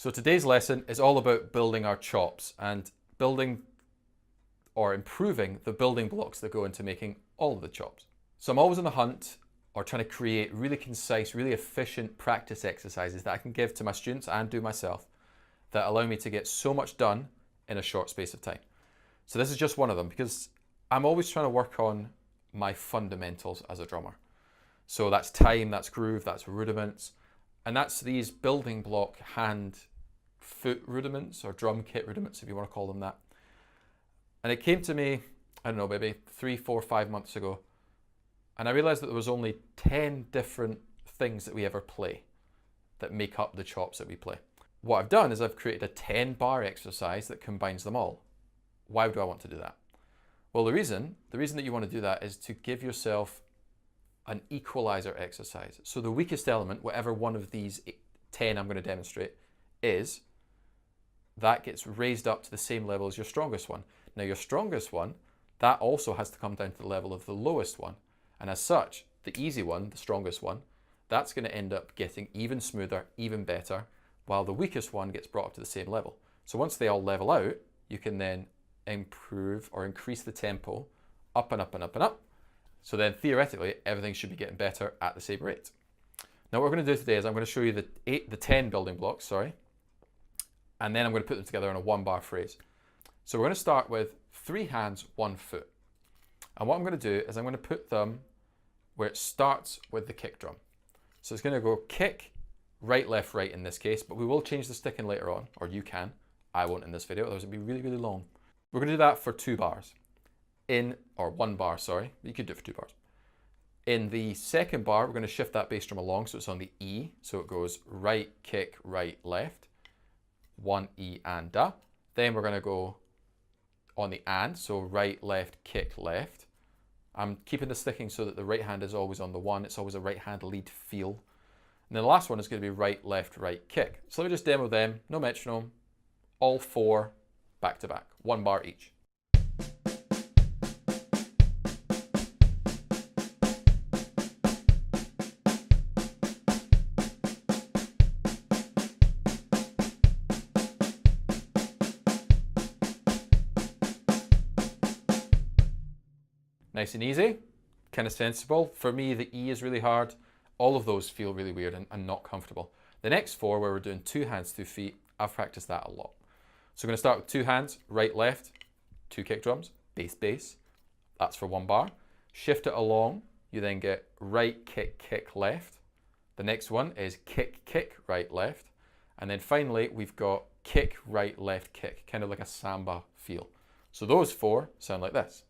So today's lesson is all about building our chops and building or improving the building blocks that go into making all of the chops. So I'm always on the hunt or trying to create really concise, really efficient practice exercises that I can give to my students and do myself that allow me to get so much done in a short space of time. So this is just one of them because I'm always trying to work on my fundamentals as a drummer. So that's time, that's groove, that's rudiments, and that's these building block hand, foot rudiments or drum kit rudiments if you want to call them that. And it came to me, I don't know, maybe 3, 4, 5 months ago, and I realized that there was only 10 different things that we ever play that make up the chops that we play. What I've done is I've created a 10 bar exercise that combines them all. Why do I want to do that? Well, the reason that you want to do that is to give yourself an equalizer exercise. So the weakest element, whatever one of these 10 I'm going to demonstrate is, that gets raised up to the same level as your strongest one. Now your strongest one, that also has to come down to the level of the lowest one. And as such, the easy one, the strongest one, that's going to end up getting even smoother, even better, while the weakest one gets brought up to the same level. So once they all level out, you can then improve or increase the tempo up and up and up and up. So then theoretically, everything should be getting better at the same rate. Now what we're going to do today is I'm going to show you the 10 building blocks, sorry, and then I'm going to put them together in a 1 bar phrase. So we're going to start with 3 hands, 1 foot. And what I'm going to do is I'm going to put them where it starts with the kick drum. So it's going to go kick, right, left, right in this case, but we will change the sticking later on, or you can. I won't in this video, otherwise it'd be really, really long. We're going to do that for 2 bars. Or 1 bar, sorry. You could do it for 2 bars. In the second bar, we're going to shift that bass drum along so it's on the E. So it goes right, kick, right, left. 1 E and da. Then we're going to go on the and, so right, left, kick, left. I'm keeping the sticking so that the right hand is always on the 1. It's always a right hand lead feel. And then the last one is going to be right, left, right, kick. So let me just demo them, no metronome, all 4 back to back, 1 bar each. Nice and easy, kind of sensible. For me, the E is really hard. All of those feel really weird and not comfortable. The next 4, where we're doing 2 hands, 2 feet, I've practiced that a lot. So we're going to start with 2 hands, right, left, 2 kick drums, bass, bass. That's for 1 bar. Shift it along. You then get right, kick, kick, left. The next one is kick, kick, right, left. And then finally, we've got kick, right, left, kick, kind of like a samba feel. So those 4 sound like this.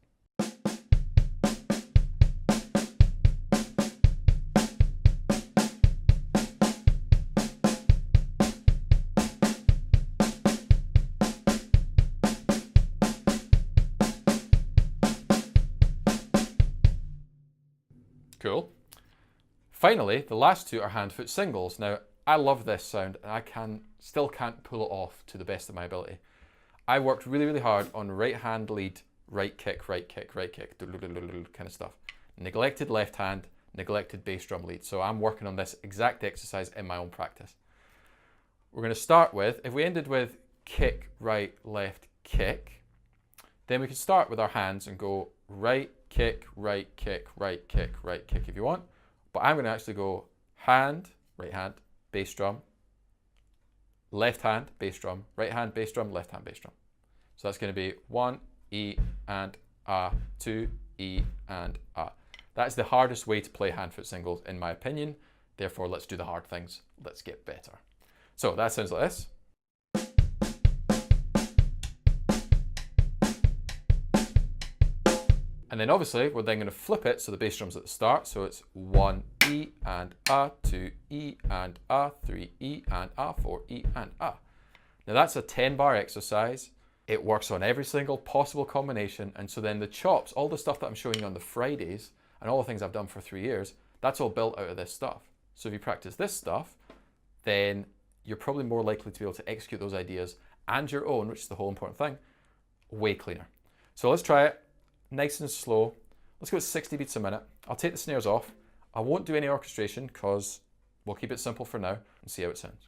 Cool. Finally, the last 2 are hand-foot singles. Now, I love this sound and I still can't pull it off to the best of my ability. I worked really, really hard on right hand lead, right kick, right kick, right kick, kind of stuff. Neglected left hand, neglected bass drum lead. So I'm working on this exact exercise in my own practice. We're going to start with, if we ended with kick, right, left, kick, then we can start with our hands and go right, kick, right kick, right kick, right kick if you want. But I'm going to actually go hand, right hand, bass drum, left hand, bass drum, right hand, bass drum, left hand, bass drum. So that's going to be 1, E and A, 2, E and A. That's the hardest way to play hand-foot singles in my opinion. Therefore, let's do the hard things. Let's get better. So that sounds like this. And then obviously we're then going to flip it so the bass drum's at the start. So it's 1 E and A, 2 E and A, 3 E and A, 4 E and A. Now that's a 10 bar exercise. It works on every single possible combination. And so then the chops, all the stuff that I'm showing you on the Fridays and all the things I've done for 3 years, that's all built out of this stuff. So if you practice this stuff, then you're probably more likely to be able to execute those ideas and your own, which is the whole important thing, way cleaner. So let's try it. Nice and slow. Let's go at 60 beats a minute. I'll take the snares off. I won't do any orchestration because we'll keep it simple for now and see how it sounds.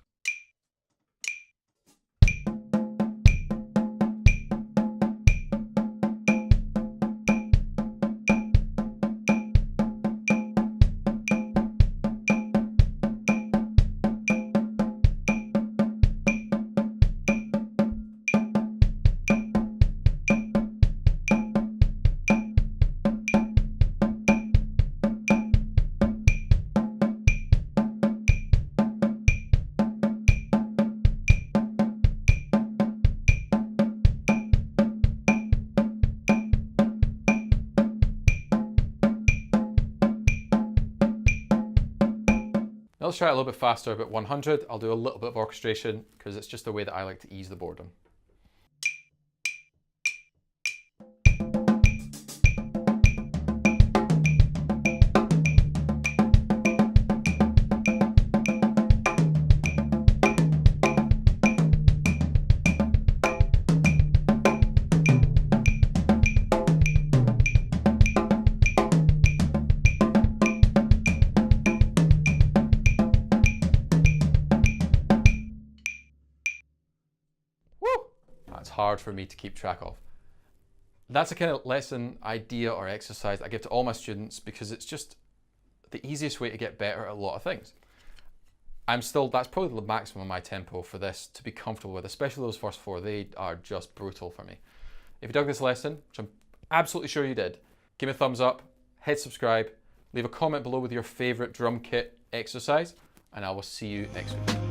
Now let's try it a little bit faster, about 100. I'll do a little bit of orchestration because it's just a way that I like to ease the boredom. That's hard for me to keep track of. That's a kind of lesson, idea, or exercise I give to all my students because it's just the easiest way to get better at a lot of things. That's probably the maximum of my tempo for this to be comfortable with, especially those first four. They are just brutal for me. If you dug this lesson, which I'm absolutely sure you did, give me a thumbs up, hit subscribe, leave a comment below with your favorite drum kit exercise, and I will see you next week.